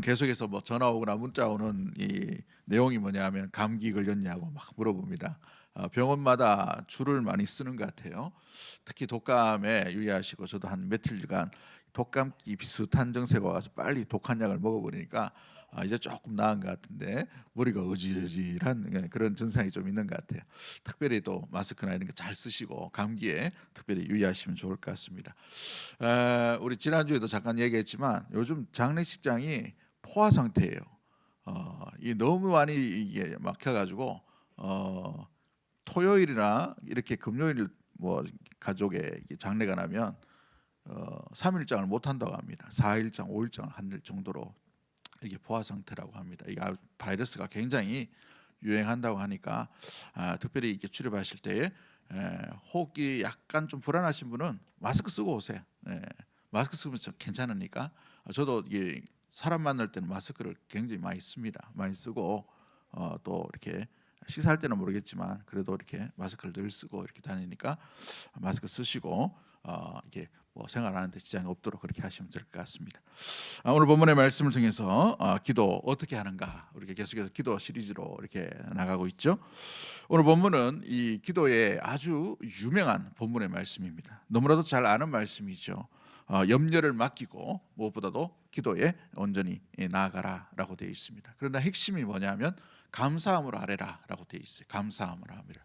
계속해서 뭐 전화 오거나 문자 오는 이 내용이 뭐냐면 감기 걸렸냐고 막 물어봅니다. 병원마다 줄을 많이 쓰는 것 같아요. 특히 독감에 유의하시고, 저도 한 며칠간 독감기 비슷한 증세가 와서 빨리 독한 약을 먹어버리니까 이제 조금 나은 것 같은데 머리가 어질어질한 그런 증상이 좀 있는 것 같아요. 특별히 또 마스크나 이런 거 잘 쓰시고 감기에 특별히 유의하시면 좋을 것 같습니다. 우리 지난주에도 잠깐 얘기했지만 요즘 장례식장이 포화 상태예요. 이 너무 많이 이게 막혀가지고 토요일이나 이렇게 금요일 뭐 가족의 장례가 나면 3일장을 못 한다고 합니다. 4일장, 5일장을 한 정도로 이게 포화 상태라고 합니다. 이 바이러스가 굉장히 유행한다고 하니까 특별히 이렇게 출입하실 때에 호흡기 약간 좀 불안하신 분은 마스크 쓰고 오세요. 마스크 쓰면 괜찮으니까. 저도 이게 사람 만날 때는 마스크를 굉장히 많이 씁니다. 많이 쓰고 또 이렇게 식사할 때는 모르겠지만 그래도 이렇게 마스크를 늘 쓰고 이렇게 다니니까 마스크 쓰시고 이게 뭐 생활하는데 지장이 없도록 그렇게 하시면 될 것 같습니다. 오늘 본문의 말씀을 통해서 기도 어떻게 하는가, 우리가 계속해서 기도 시리즈로 이렇게 나가고 있죠. 오늘 본문은 이 기도의 아주 유명한 본문의 말씀입니다. 너무나도 잘 아는 말씀이죠. 염려를 맡기고 무엇보다도 기도에 온전히 나아가라라고 되어 있습니다. 그러나 핵심이 뭐냐면 감사함으로 아뢰라라고 되어 있어요. 감사함으로 아뢰라.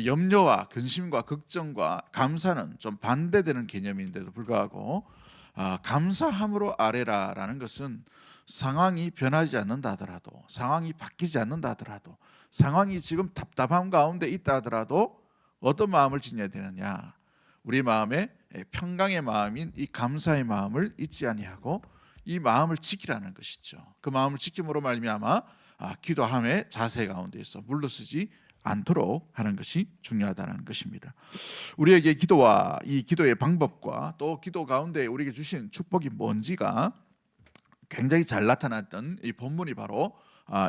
염려와 근심과 걱정과 감사는 좀 반대되는 개념인데도 불구하고 감사함으로 아뢰라라는 것은 상황이 변하지 않는다 하더라도, 상황이 바뀌지 않는다 하더라도, 상황이 지금 답답함 가운데 있다 하더라도 어떤 마음을 지녀야 되느냐, 우리 마음에 평강의 마음인 이 감사의 마음을 잊지 아니하고 이 마음을 지키라는 것이죠. 그 마음을 지킴으로 말미암아 기도함의 자세 가운데서 물러서지 않도록 하는 것이 중요하다는 것입니다. 우리에게 기도와 이 기도의 방법과 또 기도 가운데 우리에게 주신 축복이 뭔지가 굉장히 잘 나타났던 이 본문이 바로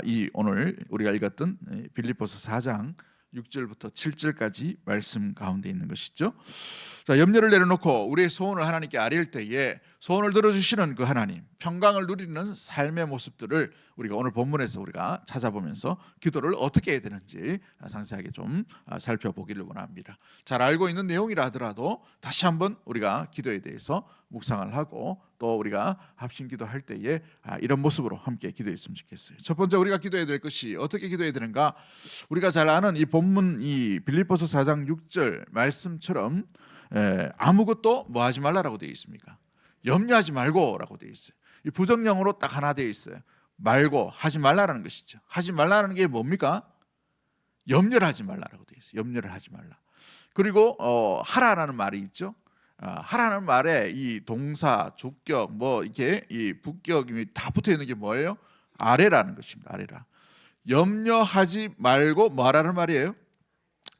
이 오늘 우리가 읽었던 빌립보서 4장 6절부터 7절까지 말씀 가운데 있는 것이죠. 자, 염려를 내려놓고 우리의 소원을 하나님께 아뢰일 때에 소원을 들어주시는 그 하나님, 평강을 누리는 삶의 모습들을 우리가 오늘 본문에서 우리가 찾아보면서 기도를 어떻게 해야 되는지 상세하게 좀 살펴보기를 원합니다. 잘 알고 있는 내용이라 하더라도 다시 한번 우리가 기도에 대해서 묵상을 하고 또 우리가 합심 기도할 때에 이런 모습으로 함께 기도했으면 좋겠어요. 첫 번째 우리가 기도해야 될 것이 어떻게 기도해야 되는가? 우리가 잘 아는 이 본문 이 빌립보서 4장 6절 말씀처럼 아무것도 뭐 하지 말라라고 되어 있습니까? 염려하지 말고라고 되어 있어요. 이 부정형으로 딱 하나 되어 있어요. 말고, 하지 말라라는 것이죠. 하지 말라는 게 뭡니까? 염려를 하지 말라라고 되어 있어요. 염려를 하지 말라. 그리고 하라라는 말이 있죠. 하라는 말에 이 동사, 주격, 뭐 이렇게 이 부격이 다 붙어 있는 게 뭐예요? 아래라는 것입니다. 아래라. 염려하지 말고 뭐 하라는 말이에요?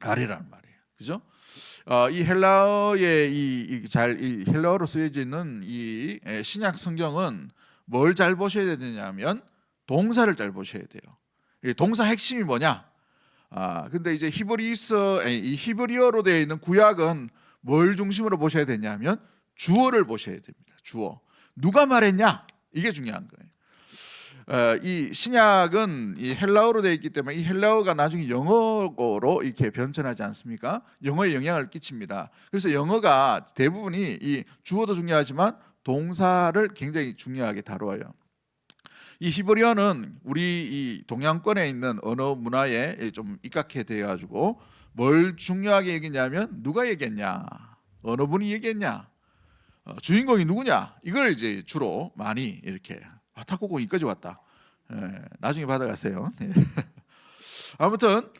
아래라는 말이에요. 그죠? 이 헬라어의 이 헬라어로 쓰여져 있는 이 신약 성경은 뭘 잘 보셔야 되냐면 동사를 잘 보셔야 돼요. 이 동사 핵심이 뭐냐? 근데 이제 이 히브리어로 되어 있는 구약은 뭘 중심으로 보셔야 되냐면 주어를 보셔야 됩니다. 주어. 누가 말했냐? 이게 중요한 거예요. 이 신약은 이 헬라어로 되어 있기 때문에 이 헬라어가 나중에 영어로 이렇게 변천하지 않습니까? 영어에 영향을 끼칩니다. 그래서 영어가 대부분이 이 주어도 중요하지만 동사를 굉장히 중요하게 다루어요. 이 히브리어는 우리 이 동양권에 있는 언어 문화에 좀 입각해 되어 가지고 뭘 중요하게 얘기냐면 누가 얘기했냐, 어느 분이 얘기했냐, 주인공이 누구냐, 이걸 이제 주로 많이 이렇게 탁구공 여기까지 왔다. 나중에 받아가세요. 아무튼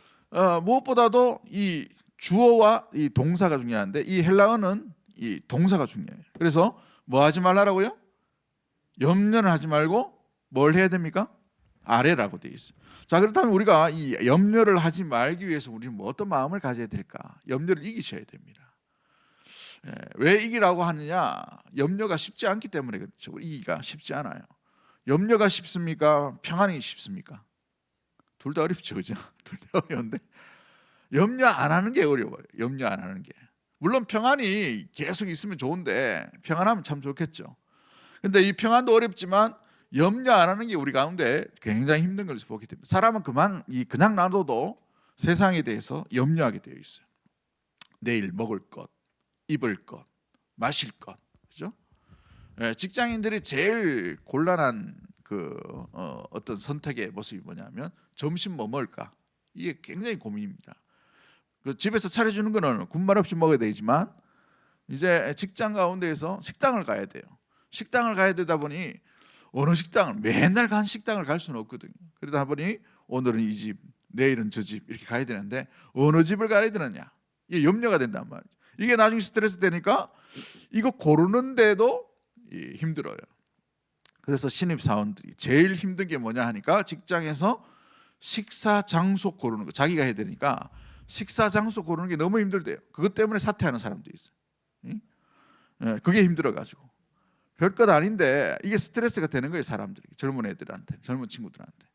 무엇보다도 이 주어와 이 동사가 중요한데 이 헬라어는 이 동사가 중요해요. 그래서 뭐 하지 말라라고요? 염려는 하지 말고 뭘 해야 됩니까? 아래라고 되어 있어요. 자, 그렇다면 우리가 이 염려를 하지 말기 위해서 우리는 뭐 어떤 마음을 가져야 될까? 염려를 이기셔야 됩니다. 왜 이기라고 하느냐? 염려가 쉽지 않기 때문에 그렇죠. 이기가 쉽지 않아요. 염려가 쉽습니까? 평안이 쉽습니까? 둘 다 어렵죠, 그죠? 둘 다 어려운데 염려 안 하는 게 어려워요. 염려 안 하는 게. 물론 평안이 계속 있으면 좋은데 평안하면 참 좋겠죠. 근데 이 평안도 어렵지만 염려 안 하는 게 우리 가운데 굉장히 힘든 것을 보게 됩니다. 사람은 그냥 놔둬도 세상에 대해서 염려하게 되어 있어요. 내일 먹을 것, 입을 것, 마실 것, 그죠? 직장인들이 제일 곤란한 어떤 선택의 모습이 뭐냐면 점심 뭐 먹을까? 이게 굉장히 고민입니다. 집에서 차려주는 거는 군말 없이 먹어야 되지만 이제 직장 가운데에서 식당을 가야 돼요. 식당을 가야 되다 보니 어느 식당을 맨날 간 식당을 갈 수는 없거든요. 그러다 보니 오늘은 이 집, 내일은 저 집 이렇게 가야 되는데 어느 집을 가야 되느냐? 이게 염려가 된단 말이죠. 이게 나중에 스트레스 되니까 이거 고르는데도 힘들어요. 그래서 신입 사원들이 제일 힘든 게 뭐냐 하니까 직장에서 식사 장소 고르는 거, 자기가 해야 되니까 식사 장소 고르는 게 너무 힘들대요. 그것 때문에 사퇴하는 사람도 있어요. 그게 힘들어가지고 별것 아닌데 이게 스트레스가 되는 거예요. 사람들이, 젊은 애들한테, 젊은 친구들한테.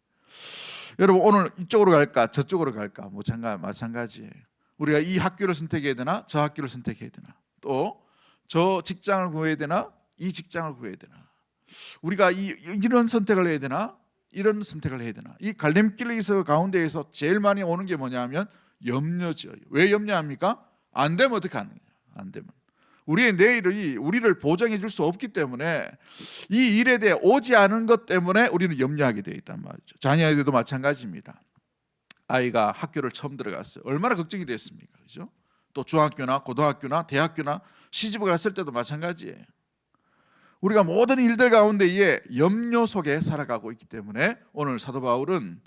여러분, 오늘 이쪽으로 갈까 저쪽으로 갈까 마찬가지예요. 우리가 이 학교를 선택해야 되나 저 학교를 선택해야 되나, 또 저 직장을 구해야 되나 이 직장을 구해야 되나, 우리가 이런 선택을 해야 되나 이런 선택을 해야 되나. 이 갈림길에서 가운데에서 제일 많이 오는 게 뭐냐면 염려죠. 왜 염려합니까? 안 되면 어떻게 하는 거예요? 안 되면 우리의 내일이 우리를 보장해 줄 수 없기 때문에 이 일에 대해 오지 않은 것 때문에 우리는 염려하게 되어 있단 말이죠. 자녀에게도 마찬가지입니다. 아이가 학교를 처음 들어갔어요. 얼마나 걱정이 됐습니까? 그죠? 또 중학교나 고등학교나 대학교나 시집을 갔을 때도 마찬가지예요. 우리가 모든 일들 가운데에 염려 속에 살아가고 있기 때문에 오늘 사도 바울은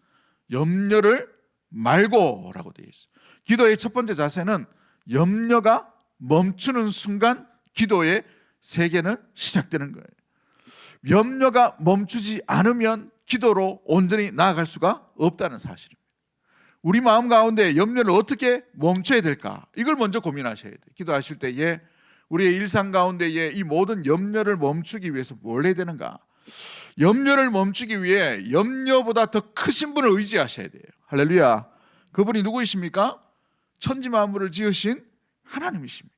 염려를 말고라고 되어 있어요. 기도의 첫 번째 자세는 염려가 멈추는 순간 기도의 세계는 시작되는 거예요. 염려가 멈추지 않으면 기도로 온전히 나아갈 수가 없다는 사실입니다. 우리 마음 가운데 염려를 어떻게 멈춰야 될까? 이걸 먼저 고민하셔야 돼요. 기도하실 때에 우리의 일상 가운데에 이 모든 염려를 멈추기 위해서 뭘 해야 되는가? 염려를 멈추기 위해 염려보다 더 크신 분을 의지하셔야 돼요. 할렐루야. 그분이 누구이십니까? 천지 만물을 지으신 하나님이십니다.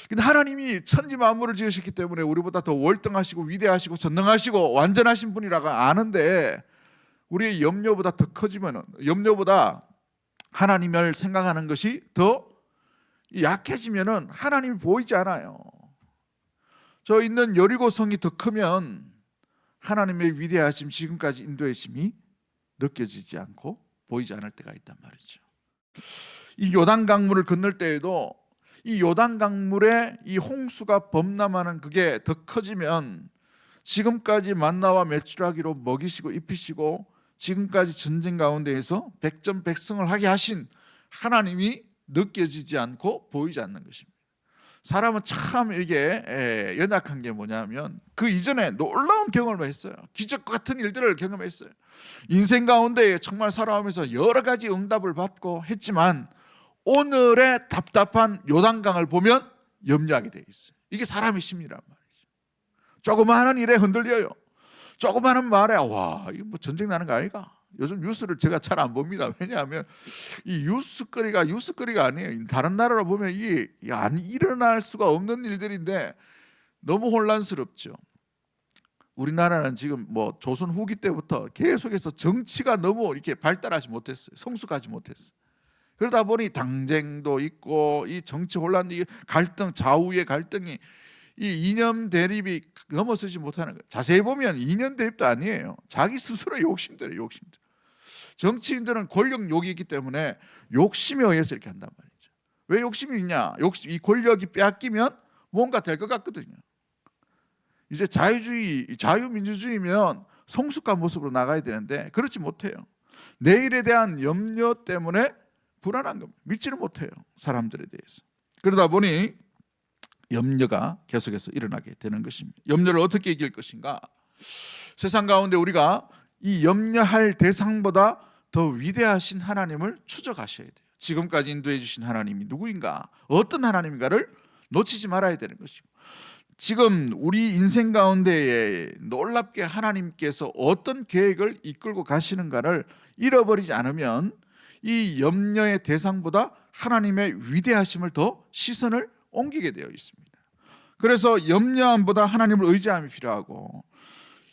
근데 하나님이 천지 만물을 지으셨기 때문에 우리보다 더 월등하시고 위대하시고 전능하시고 완전하신 분이라고 아는데, 우리의 염려보다 더 커지면, 염려보다 하나님을 생각하는 것이 더 약해지면은 하나님이 보이지 않아요. 저 있는 여리고성이 더 크면 하나님의 위대하심, 지금까지 인도하심이 느껴지지 않고 보이지 않을 때가 있단 말이죠. 이 요단강물을 건널 때에도 이 요단강물에 이 홍수가 범람하는 그게 더 커지면 지금까지 만나와 메추라기로 먹이시고 입히시고 지금까지 전쟁 가운데에서 백전백승을 하게 하신 하나님이 느껴지지 않고 보이지 않는 것입니다. 사람은 참 이게 연약한 게 뭐냐면 그 이전에 놀라운 경험을 했어요. 기적 같은 일들을 경험했어요. 인생 가운데 정말 살아오면서 여러 가지 응답을 받고 했지만 오늘의 답답한 요단강을 보면 염려하게 돼 있어요. 이게 사람의 심리란 말이죠. 조그마한 일에 흔들려요. 조그마한 말에 와, 이거 뭐 전쟁 나는 거 아니가? 요즘 뉴스를 제가 잘 안 봅니다. 왜냐하면 이 뉴스거리가 아니에요. 다른 나라로 보면 이게 안 일어날 수가 없는 일들인데 너무 혼란스럽죠. 우리나라는 지금 뭐 조선 후기 때부터 계속해서 정치가 너무 이렇게 발달하지 못했어요. 성숙하지 못했어요. 그러다 보니 당쟁도 있고 이 정치 혼란이, 갈등, 좌우의 갈등이 이 이념 대립이 넘어서지 못하는 거예요. 자세히 보면 이념 대립도 아니에요. 자기 스스로 욕심대로. 정치인들은 권력욕이 있기 때문에 욕심에 의해서 이렇게 한단 말이죠. 왜 욕심이 있냐? 이 권력이 빼앗기면 뭔가 될 것 같거든요. 이제 자유민주주의면 성숙한 모습으로 나가야 되는데 그렇지 못해요. 내일에 대한 염려 때문에 불안한 겁니다. 믿지를 못해요, 사람들에 대해서. 그러다 보니 염려가 계속해서 일어나게 되는 것입니다. 염려를 어떻게 이길 것인가? 세상 가운데 우리가 이 염려할 대상보다 더 위대하신 하나님을 추적하셔야 돼요. 지금까지 인도해 주신 하나님이 누구인가, 어떤 하나님인가를 놓치지 말아야 되는 것이고, 지금 우리 인생 가운데에 놀랍게 하나님께서 어떤 계획을 이끌고 가시는가를 잃어버리지 않으면 이 염려의 대상보다 하나님의 위대하심을 더 시선을 옮기게 되어 있습니다. 그래서 염려함보다 하나님을 의지함이 필요하고,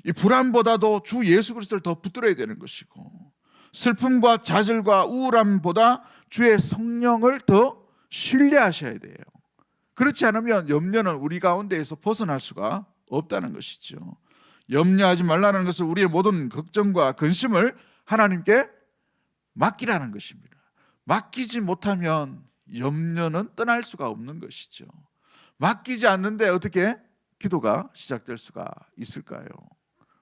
이 불안보다도 주 예수 그리스도를 더 붙들어야 되는 것이고, 슬픔과 좌절과 우울함보다 주의 성령을 더 신뢰하셔야 돼요. 그렇지 않으면 염려는 우리 가운데에서 벗어날 수가 없다는 것이죠. 염려하지 말라는 것은 우리의 모든 걱정과 근심을 하나님께 맡기라는 것입니다. 맡기지 못하면 염려는 떠날 수가 없는 것이죠. 맡기지 않는데 어떻게 기도가 시작될 수가 있을까요?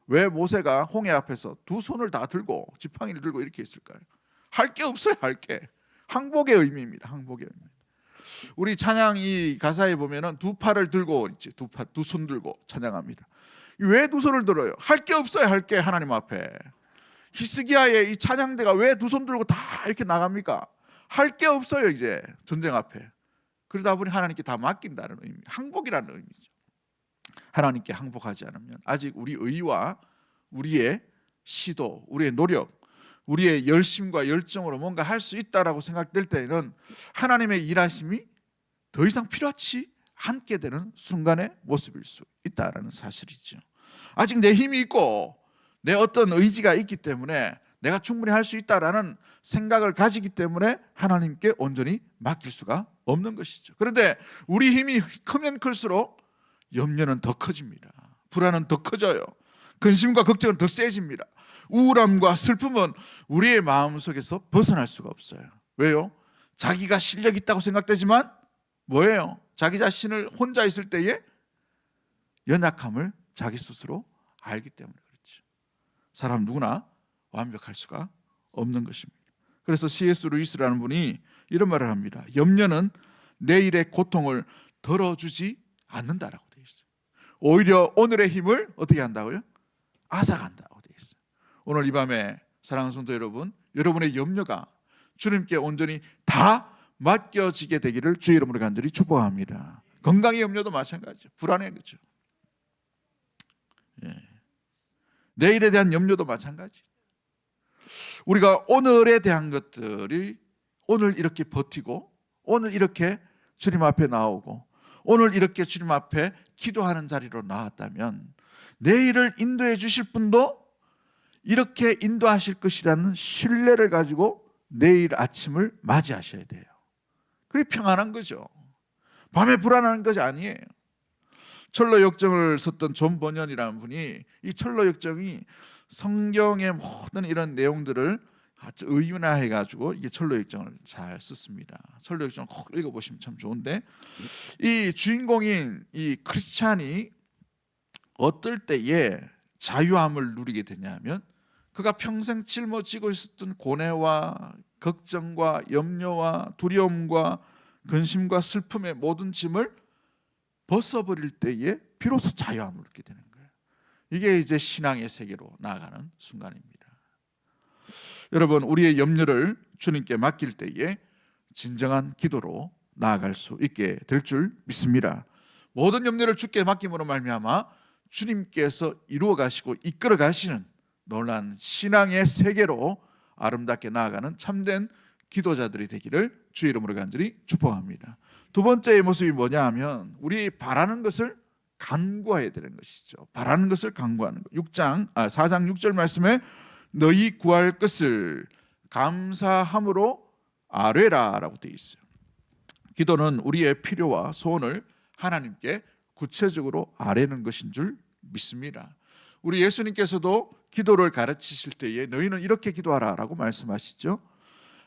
왜 모세가 홍해 앞에서 두 손을 다 들고 지팡이를 들고 이렇게 있을까요? 할 게 없어요. 할 게. 항복의 의미입니다. 항복의 의미. 우리 찬양 이 가사에 보면은 두 팔을 들고 있지, 두 손 들고 찬양합니다. 왜 두 손을 들어요? 할 게 없어요. 할 게 하나님 앞에. 히스기야의 이 찬양대가 왜 두 손 들고 다 이렇게 나갑니까? 할 게 없어요. 이제 전쟁 앞에. 그러다 보니 하나님께 다 맡긴다는 의미, 항복이라는 의미죠. 하나님께 항복하지 않으면 아직 우리 의와 우리의 시도, 우리의 노력, 우리의 열심과 열정으로 뭔가 할 수 있다라고 생각될 때에는 하나님의 일하심이 더 이상 필요하지 않게 되는 순간의 모습일 수 있다라는 사실이죠. 아직 내 힘이 있고 내 어떤 의지가 있기 때문에 내가 충분히 할 수 있다라는 생각을 가지기 때문에 하나님께 온전히 맡길 수가 없는 것이죠. 그런데 우리 힘이 크면 클수록 염려는 더 커집니다. 불안은 더 커져요. 근심과 걱정은 더 세집니다. 우울함과 슬픔은 우리의 마음속에서 벗어날 수가 없어요. 왜요? 자기가 실력 있다고 생각되지만 뭐예요? 자기 자신을 혼자 있을 때에 연약함을 자기 스스로 알기 때문에 그렇죠. 사람 누구나 완벽할 수가 없는 것입니다. 그래서 C.S. 루이스라는 분이 이런 말을 합니다. 염려는 내일의 고통을 덜어주지 않는다라고 되어 있어요. 오히려 오늘의 힘을 어떻게 한다고요? 앗아간다고 되어 있어요. 오늘 이 밤에 사랑하는 성도 여러분, 여러분의 염려가 주님께 온전히 다 맡겨지게 되기를 주의 이름으로 간절히 축복합니다. 건강의 염려도 마찬가지죠. 불안해, 그렇죠? 예. 내일에 대한 염려도 마찬가지. 우리가 오늘에 대한 것들이 오늘 이렇게 버티고 오늘 이렇게 주님 앞에 나오고 오늘 이렇게 주님 앞에 기도하는 자리로 나왔다면 내일을 인도해 주실 분도 이렇게 인도하실 것이라는 신뢰를 가지고 내일 아침을 맞이하셔야 돼요. 그게 평안한 거죠. 밤에 불안한 것이 아니에요. 철로 역정을 썼던 존 버년이라는 분이 이 철로 역정이 성경의 모든 이런 내용들을 아주 의윤화해 가지고 이게 철로 역정을 잘 썼습니다. 철로 역정을 꼭 읽어보시면 참 좋은데, 이 주인공인 이 크리스찬이 어떨 때에 자유함을 누리게 되냐면 그가 평생 짊어지고 있었던 고뇌와 걱정과 염려와 두려움과 근심과 슬픔의 모든 짐을 벗어버릴 때에 비로소 자유함을 얻게 되는 거예요. 이게 이제 신앙의 세계로 나아가는 순간입니다. 여러분, 우리의 염려를 주님께 맡길 때에 진정한 기도로 나아갈 수 있게 될 줄 믿습니다. 모든 염려를 주께 맡김으로 말미암아 주님께서 이루어 가시고 이끌어 가시는 놀라운 신앙의 세계로 아름답게 나아가는 참된 기도자들이 되기를 주의 이름으로 간절히 축복합니다. 두 번째의 모습이 뭐냐 하면 우리 바라는 것을 간구해야 되는 것이죠. 바라는 것을 간구하는 것. 4장 6절 말씀에 너희 구할 것을 감사함으로 아뢰라라고 되어 있어요. 기도는 우리의 필요와 소원을 하나님께 구체적으로 아뢰는 것인 줄 믿습니다. 우리 예수님께서도 기도를 가르치실 때에 너희는 이렇게 기도하라라고 말씀하시죠.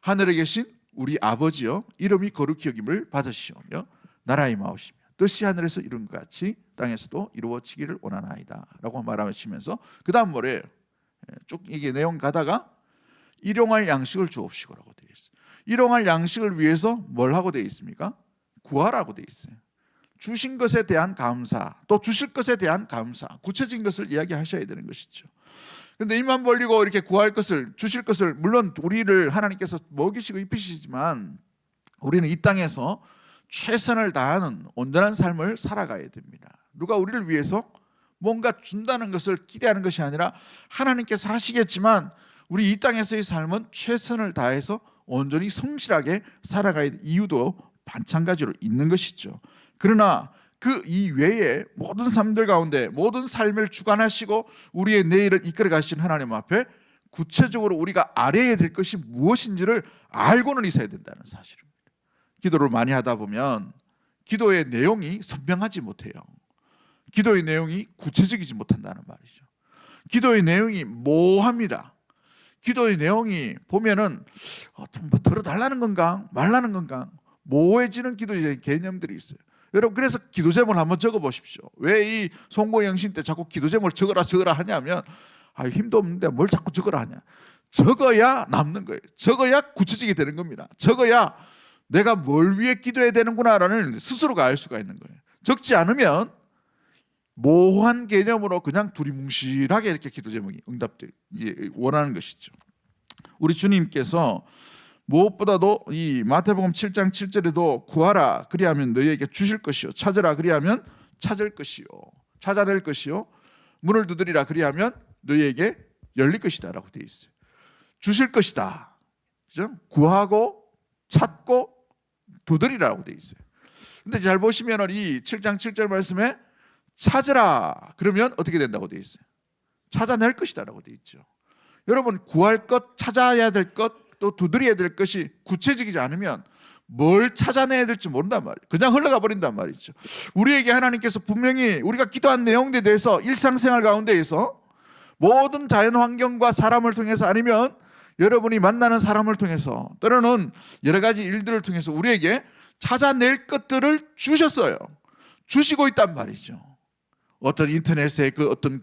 하늘에 계신 우리 아버지여, 이름이 거룩히 여김을 받으시오며 나라의 마오시며 뜻이 하늘에서 이룬 것 같이 땅에서도 이루어지기를 원하나이다 라고 말하시면서 그 다음 뭐래요? 쭉 이게 내용 가다가 일용할 양식을 주옵시고라고 되어 있어요. 일용할 양식을 위해서 뭘 하고 되어 있습니까? 구하라고 되어 있어요. 주신 것에 대한 감사, 또 주실 것에 대한 감사, 구체적인 것을 이야기하셔야 되는 것이죠. 그런데 입만 벌리고 이렇게 구할 것을, 주실 것을, 물론 우리를 하나님께서 먹이시고 입히시지만 우리는 이 땅에서 최선을 다하는 온전한 삶을 살아가야 됩니다. 누가 우리를 위해서 뭔가 준다는 것을 기대하는 것이 아니라 하나님께서 하시겠지만 우리 이 땅에서의 삶은 최선을 다해서 온전히 성실하게 살아가야 될 이유도 마찬가지로 있는 것이죠. 그러나 그 이외에 모든 삶들 가운데 모든 삶을 주관하시고 우리의 내일을 이끌어 가신 하나님 앞에 구체적으로 우리가 알아야 될 것이 무엇인지를 알고는 있어야 된다는 사실입니다. 기도를 많이 하다 보면 기도의 내용이 선명하지 못해요. 기도의 내용이 구체적이지 못한다는 말이죠. 기도의 내용이 모호합니다. 기도의 내용이 보면은 뭐 들어달라는 건가 말라는 건가 모호해지는 기도의 개념들이 있어요. 여러분, 그래서 기도 제목을 한번 적어보십시오. 왜 이 송고영신 때 자꾸 기도 제목을 적어라 하냐면 힘도 없는데 뭘 자꾸 적어라 하냐. 적어야 남는 거예요. 적어야 구체적이 되는 겁니다. 적어야 내가 뭘 위해 기도해야 되는구나라는 스스로가 알 수가 있는 거예요. 적지 않으면 모호한 개념으로 그냥 두리뭉실하게 이렇게 기도 제목이 응답되기 원하는 것이죠. 우리 주님께서 무엇보다도 이 마태복음 7장 7절에도 구하라 그리하면 너희에게 주실 것이요 찾으라 그리하면 찾을 것이요 찾아낼 것이요 문을 두드리라 그리하면 너희에게 열릴 것이다 라고 되어 있어요. 주실 것이다. 그죠? 구하고 찾고 두드리라고 되어 있어요. 근데 잘 보시면 이 7장 7절 말씀에 찾으라 그러면 어떻게 된다고 되어 있어요? 찾아낼 것이다 라고 되어 있죠. 여러분, 구할 것, 찾아야 될 것, 또 두드려야 될 것이 구체적이지 않으면 뭘 찾아내야 될지 모른단 말이에요. 그냥 흘러가 버린단 말이죠. 우리에게 하나님께서 분명히 우리가 기도한 내용에 대해서 일상생활 가운데에서 모든 자연 환경과 사람을 통해서 아니면 여러분이 만나는 사람을 통해서 때로는 여러 가지 일들을 통해서 우리에게 찾아낼 것들을 주셨어요. 주시고 있단 말이죠. 어떤 인터넷의 그 어떤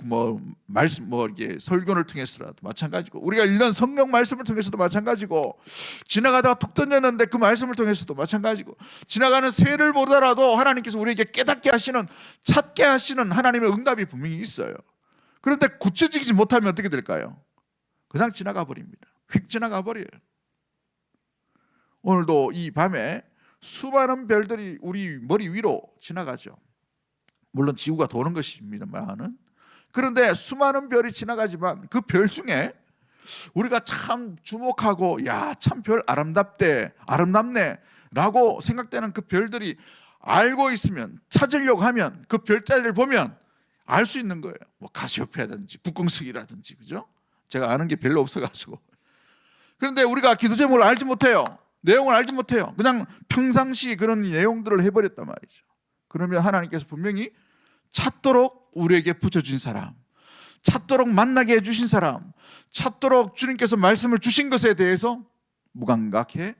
말씀 이게 설교를 통해서라도 마찬가지고 우리가 읽는 성경 말씀을 통해서도 마찬가지고 지나가다가 툭 던졌는데 그 말씀을 통해서도 마찬가지고 지나가는 새를 보더라도 하나님께서 우리에게 깨닫게 하시는 찾게 하시는 하나님의 응답이 분명히 있어요. 그런데 구체적이지 못하면 어떻게 될까요? 그냥 지나가 버립니다. 휙 지나가 버려요. 오늘도 이 밤에 수많은 별들이 우리 머리 위로 지나가죠. 물론 지구가 도는 것입니다만, 그런데 수많은 별이 지나가지만 그 별 중에 우리가 참 주목하고 야, 참 별 아름답네 라고 생각되는 그 별들이 알고 있으면 찾으려고 하면 그 별자리를 보면 알 수 있는 거예요. 뭐 가시오페아라든지 북극성이라든지, 그죠? 제가 아는 게 별로 없어가지고. 그런데 우리가 기도 제목을 알지 못해요. 내용을 알지 못해요. 그냥 평상시 그런 내용들을 해버렸단 말이죠. 그러면 하나님께서 분명히 찾도록 우리에게 붙여준 사람, 찾도록 만나게 해주신 사람, 찾도록 주님께서 말씀을 주신 것에 대해서 무감각해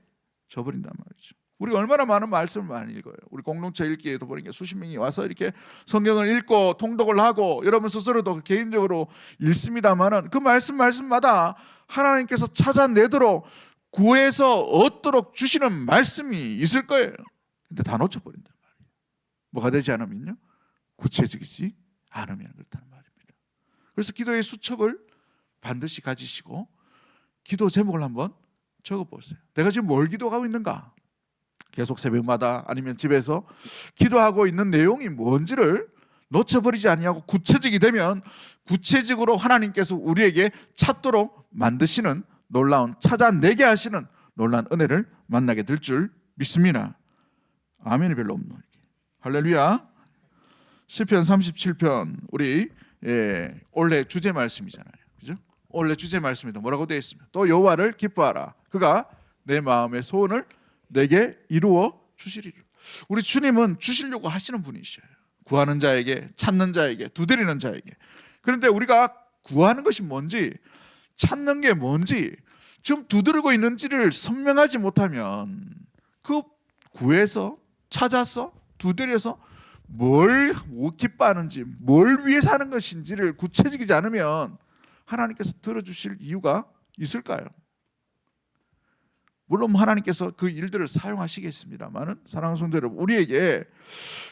져버린단 말이죠. 우리가 얼마나 많은 말씀을 많이 읽어요. 우리 공동체 읽기에도 보니까 수십 명이 와서 이렇게 성경을 읽고 통독을 하고 여러분 스스로도 개인적으로 읽습니다만은 그 말씀마다 하나님께서 찾아내도록 구해서 얻도록 주시는 말씀이 있을 거예요. 근데 다 놓쳐버린단 말이에요. 뭐가 되지 않으면요, 구체적이지 않으면 그렇다는 말입니다. 그래서 기도의 수첩을 반드시 가지시고 기도 제목을 한번 적어보세요. 내가 지금 뭘 기도하고 있는가? 계속 새벽마다 아니면 집에서 기도하고 있는 내용이 뭔지를 놓쳐버리지 아니하고 구체적이 되면 구체적으로 하나님께서 우리에게 찾도록 만드시는 놀라운, 찾아내게 하시는 놀라운 은혜를 만나게 될 줄 믿습니다. 아멘이 별로 없노. 할렐루야. 시편 37편 우리 올해 주제 말씀이잖아요. 그죠? 올해 주제 말씀에도 뭐라고 되어 있습니까? 또 여호와를 기뻐하라. 그가 내 마음의 소원을 내게 이루어 주시리라. 우리 주님은 주시려고 하시는 분이셔요. 구하는 자에게, 찾는 자에게, 두드리는 자에게. 그런데 우리가 구하는 것이 뭔지, 찾는 게 뭔지, 지금 두드리고 있는지를 선명하지 못하면 그 구해서, 찾아서, 두드려서 뭘 기뻐하는지, 뭘 위해 사는 것인지를 구체적이지 않으면 하나님께서 들어주실 이유가 있을까요? 물론 하나님께서 그 일들을 사용하시겠습니다만, 사랑하는 성도 여러분, 우리에게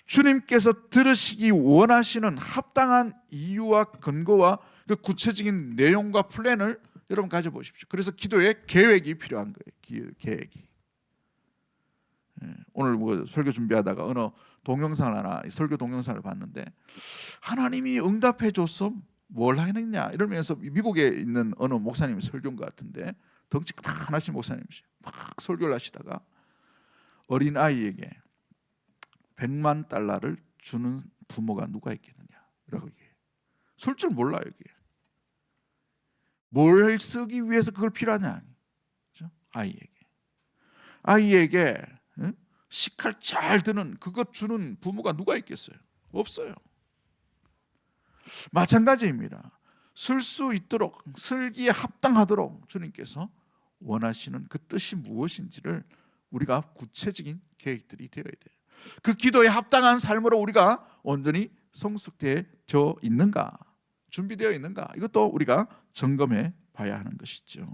주님께서 들으시기 원하시는 합당한 이유와 근거와 그 구체적인 내용과 플랜을 여러분 가져보십시오. 그래서 기도에 계획이 필요한 거예요. 계획이. 오늘 뭐 설교 준비하다가 어느 동영상을 하나, 설교 동영상을 봤는데 하나님이 응답해 줬어 뭘 하겠냐 이러면서 미국에 있는 어느 목사님이 설교인 것 같은데 덩치 크다하신 목사님이시죠. 막 설교를 하시다가 어린 아이에게 $100만 주는 부모가 누가 있겠느냐라고 얘기해요. 술 줄 몰라요. 이게 뭘 쓰기 위해서 그걸 필요하냐? 그렇죠? 아이에게 응? 식칼 잘 드는 그것 주는 부모가 누가 있겠어요? 없어요. 마찬가지입니다. 쓸 수 있도록 슬기에 합당하도록 주님께서 원하시는 그 뜻이 무엇인지를 우리가 구체적인 계획들이 되어야 돼요. 그 기도에 합당한 삶으로 우리가 온전히 성숙되어 있는가, 준비되어 있는가, 이것도 우리가 점검해 봐야 하는 것이죠.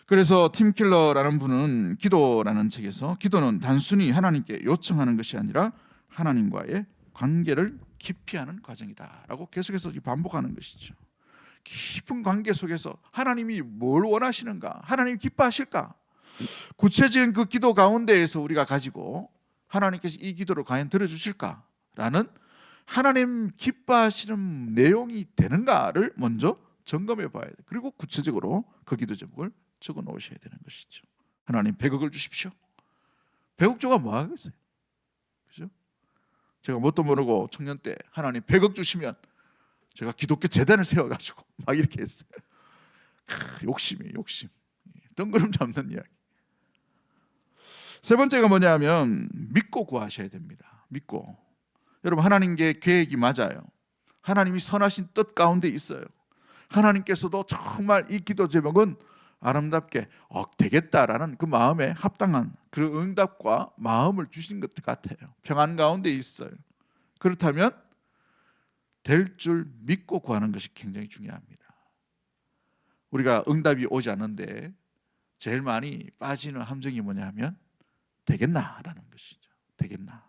그래서 팀 켈러라는 분은 기도라는 책에서 기도는 단순히 하나님께 요청하는 것이 아니라 하나님과의 관계를 깊이 하는 과정이다라고 계속해서 반복하는 것이죠. 깊은 관계 속에서 하나님이 뭘 원하시는가, 하나님이 기뻐하실까, 구체적인 그 기도 가운데에서 우리가 가지고 하나님께서 이 기도를 과연 들어주실까라는 하나님 기뻐하시는 내용이 되는가를 먼저 점검해 봐야 돼요. 그리고 구체적으로 그 기도 제목을 적어 놓으셔야 되는 것이죠. 하나님 100억을 주십시오. 100억 줘가 뭐 하겠어요? 그죠? 제가 뭣도 모르고 청년 때 하나님 100억 주시면 제가 기독교 재단을 세워가지고 막 이렇게 했어요. 욕심. 뜬구름 잡는 이야기. 세 번째가 뭐냐면 믿고 구하셔야 됩니다. 믿고. 여러분, 하나님께 계획이 맞아요. 하나님이 선하신 뜻 가운데 있어요. 하나님께서도 정말 이 기도 제목은 아름답게 되겠다라는 그 마음에 합당한 그런 응답과 마음을 주신 것 같아요. 평안 가운데 있어요. 그렇다면 될 줄 믿고 구하는 것이 굉장히 중요합니다. 우리가 응답이 오지 않는데 제일 많이 빠지는 함정이 뭐냐면 되겠나라는 것이죠. 되겠나.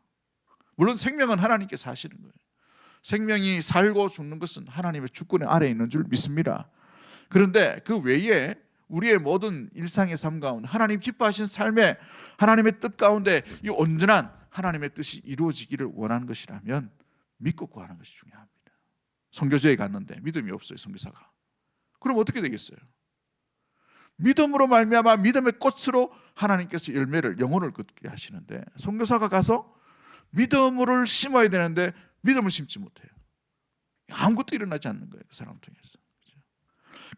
물론 생명은 하나님께서 하시는 거예요. 생명이 살고 죽는 것은 하나님의 주권의 아래에 있는 줄 믿습니다. 그런데 그 외에 우리의 모든 일상의 삶 가운데 하나님 기뻐하시는 삶에 하나님의 뜻 가운데 이 온전한 하나님의 뜻이 이루어지기를 원하는 것이라면 믿고 구하는 것이 중요합니다. 선교제에 갔는데 믿음이 없어요, 선교사가. 그럼 어떻게 되겠어요? 믿음으로 말미암아 믿음의 꽃으로 하나님께서 열매를, 영혼을 걷게 하시는데 선교사가 가서 믿음을 심어야 되는데 믿음을 심지 못해요. 아무것도 일어나지 않는 거예요, 그 사람 통해서.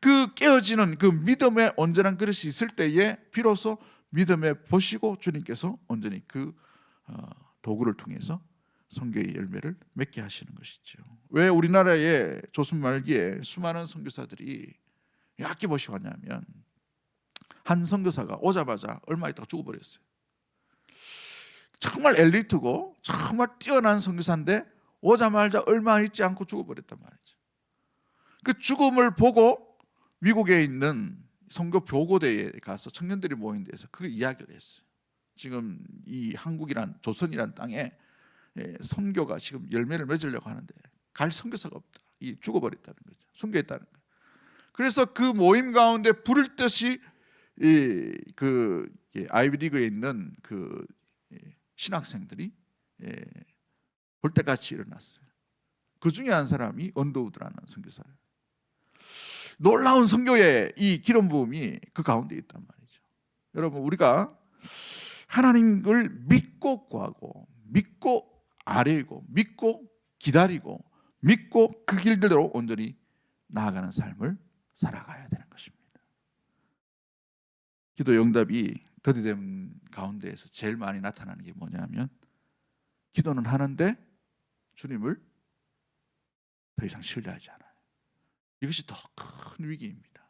그 깨어지는 그 믿음의 온전한 그릇이 있을 때에 비로소 믿음에 보시고 주님께서 온전히 그 도구를 통해서 선교의 열매를 맺게 하시는 것이죠. 왜 우리나라의 조선 말기에 수많은 선교사들이 아낌없이 왔냐면 한 선교사가 오자마자 얼마 있다가 죽어버렸어요. 정말 엘리트고 정말 뛰어난 선교사인데 오자마자 얼마 있지 않고 죽어버렸단 말이죠. 그 죽음을 보고 미국에 있는 선교 교고대에 가서 청년들이 모인 데서 그 이야기를 했어요. 지금 이 한국이란 조선이란 땅에 선교가 지금 열매를 맺으려고 하는데 갈 선교사가 없다. 이 죽어버렸다는 거죠. 순교했다는 거예요. 그래서 그 모임 가운데 부를 듯이 그 아이비리그에 있는 그 신학생들이 볼때같이 일어났어요. 그 중에 한 사람이 언더우드라는 선교사예요. 놀라운 선교의 이 기름 부음이 그 가운데 있단 말이죠. 여러분, 우리가 하나님을 믿고 구하고 믿고 아뢰고 믿고 기다리고 믿고 그 길대로 온전히 나아가는 삶을 살아가야 되는 것입니다. 기도 응답이 더디됨 가운데에서 제일 많이 나타나는 게 뭐냐면 기도는 하는데 주님을 더 이상 신뢰하지 않아요. 이것이 더 큰 위기입니다.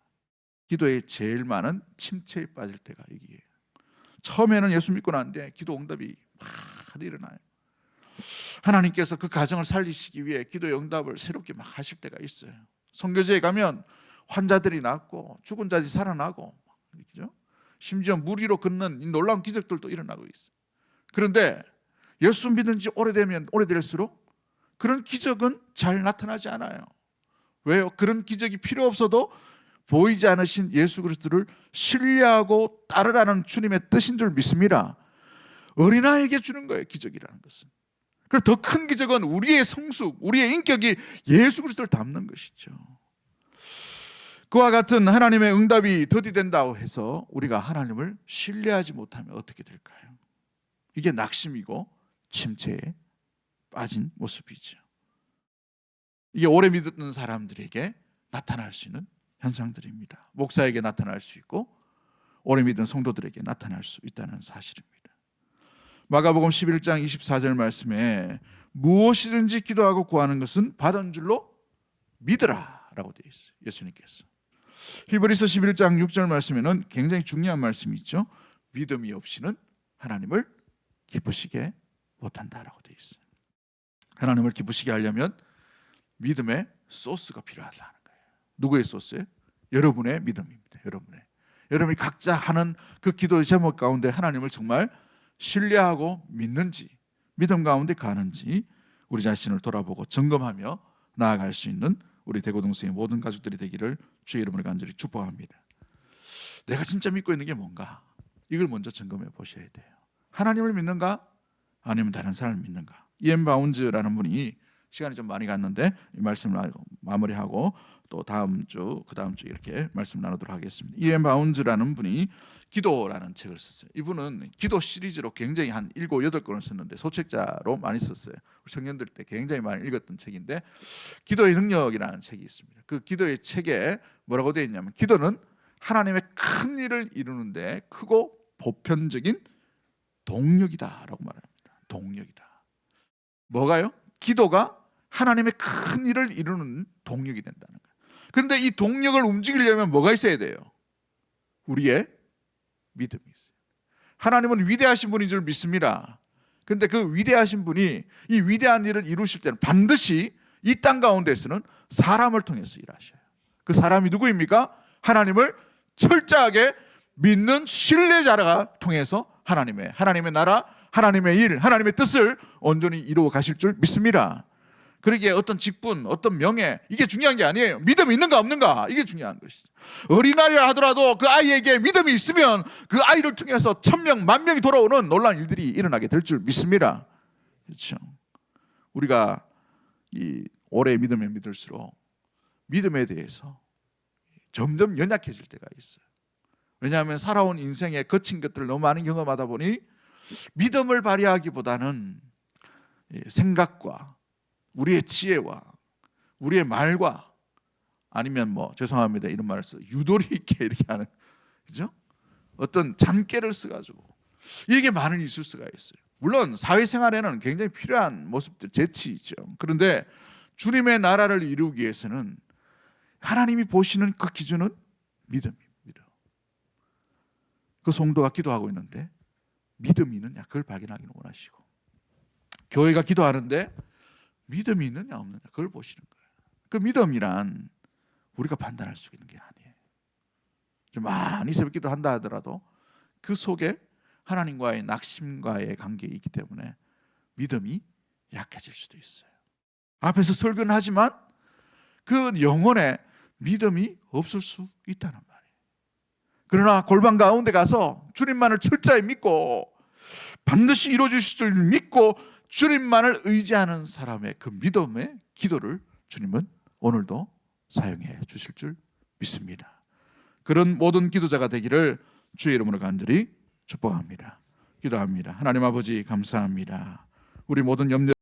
기도에 제일 많은 침체에 빠질 때가 여기예요. 처음에는 예수 믿고 나는데 기도 응답이 막 일어나요. 하나님께서 그 가정을 살리시기 위해 기도의 응답을 새롭게 막 하실 때가 있어요. 선교제에 가면 환자들이 낫고 죽은 자들이 살아나고, 그렇죠? 심지어 물 위로 걷는 이 놀라운 기적들도 일어나고 있어요. 그런데 예수 믿은 지 오래될수록 그런 기적은 잘 나타나지 않아요. 왜요? 그런 기적이 필요 없어도 보이지 않으신 예수 그리스도를 신뢰하고 따르라는 주님의 뜻인 줄 믿습니다. 어린아이에게 주는 거예요, 기적이라는 것은. 그리고 더 큰 기적은 우리의 성숙, 우리의 인격이 예수 그리스도를 닮는 것이죠. 그와 같은 하나님의 응답이 더디된다고 해서 우리가 하나님을 신뢰하지 못하면 어떻게 될까요? 이게 낙심이고 침체에 빠진 모습이죠. 이게 오래 믿었던 사람들에게 나타날 수 있는 현상들입니다. 목사에게 나타날 수 있고 오래 믿은 성도들에게 나타날 수 있다는 사실입니다. 마가복음 11장 24절 말씀에 무엇이든지 기도하고 구하는 것은 받은 줄로 믿으라 라고 되어 있어요. 예수님께서. 히브리서 11장 6절 말씀에는 굉장히 중요한 말씀이 있죠. 믿음이 없이는 하나님을 기쁘시게 못한다라고 되어 있어요. 하나님을 기쁘시게 하려면 믿음의 소스가 필요하다는 거예요. 누구의 소스예요? 여러분의 믿음입니다. 여러분이 각자 하는 그 기도의 제목 가운데 하나님을 정말 신뢰하고 믿는지, 믿음 가운데 가는지 우리 자신을 돌아보고 점검하며 나아갈 수 있는 우리 대고동성의 모든 가족들이 되기를 주의 이름으로 간절히 축복합니다. 내가 진짜 믿고 있는 게 뭔가? 이걸 먼저 점검해 보셔야 돼요. 하나님을 믿는가? 아니면 다른 사람을 믿는가? 이엠 바운즈라는 분이 시간이 좀 많이 갔는데 이 말씀을 마무리하고 또 다음 주, 그 다음 주 이렇게 말씀 나누도록 하겠습니다. 이엠 바운즈라는 분이 기도라는 책을 썼어요. 이분은 기도 시리즈로 굉장히 한 7, 8권을 썼는데 소책자로 많이 썼어요. 우리 청년들 때 굉장히 많이 읽었던 책인데 기도의 능력이라는 책이 있습니다. 그 기도의 책에 뭐라고 되어 있냐면 기도는 하나님의 큰 일을 이루는데 크고 보편적인 동력이다라고 말합니다. 동력이다. 뭐가요? 기도가 하나님의 큰 일을 이루는 동력이 된다는 거예요. 그런데 이 동력을 움직이려면 뭐가 있어야 돼요? 우리의 믿음이 있어요. 하나님은 위대하신 분인 줄 믿습니다. 그런데 그 위대하신 분이 이 위대한 일을 이루실 때는 반드시 이 땅 가운데서는 사람을 통해서 일하셔요. 그 사람이 누구입니까? 하나님을 철저하게 믿는 신뢰자가 통해서 하나님의 나라, 하나님의 일, 하나님의 뜻을 온전히 이루어 가실 줄 믿습니다. 그러기에 어떤 직분, 어떤 명예, 이게 중요한 게 아니에요. 믿음이 있는가 없는가, 이게 중요한 것이죠. 어린아이라 하더라도 그 아이에게 믿음이 있으면 그 아이를 통해서 1000명, 10,000명이 돌아오는 놀라운 일들이 일어나게 될 줄 믿습니다. 그렇죠. 우리가 이 오래 믿으면 믿을수록 믿음에 대해서 점점 연약해질 때가 있어요. 왜냐하면 살아온 인생의 거친 것들을 너무 많이 경험하다 보니 믿음을 발휘하기보다는 생각과 우리의 지혜와 우리의 말과 아니면 죄송합니다 이런 말을 써 유도리 있게 이렇게 하는, 그죠? 어떤 잔꾀를 써가지고 이게 많은 있을 수가 있어요. 물론 사회생활에는 굉장히 필요한 모습들, 재치있죠. 그런데 주님의 나라를 이루기 위해서는 하나님이 보시는 그 기준은 믿음입니다. 그 성도가 기도하고 있는데 믿음이 있느냐, 그걸 발견하기를 원하시고, 교회가 기도하는데 믿음이 있느냐 없느냐 그걸 보시는 거예요. 그 믿음이란 우리가 판단할 수 있는 게 아니에요. 좀 많이 새벽 기도한다 하더라도 그 속에 하나님과의 낙심과의 관계가 있기 때문에 믿음이 약해질 수도 있어요. 앞에서 설교는 하지만 그 영혼에 믿음이 없을 수 있다는 말이에요. 그러나 골방 가운데 가서 주님만을 철저히 믿고 반드시 이루어주실 줄 믿고 주님만을 의지하는 사람의 그 믿음의 기도를 주님은 오늘도 사용해 주실 줄 믿습니다. 그런 모든 기도자가 되기를 주의 이름으로 간절히 축복합니다. 기도합니다. 하나님 아버지 감사합니다. 우리 모든 염려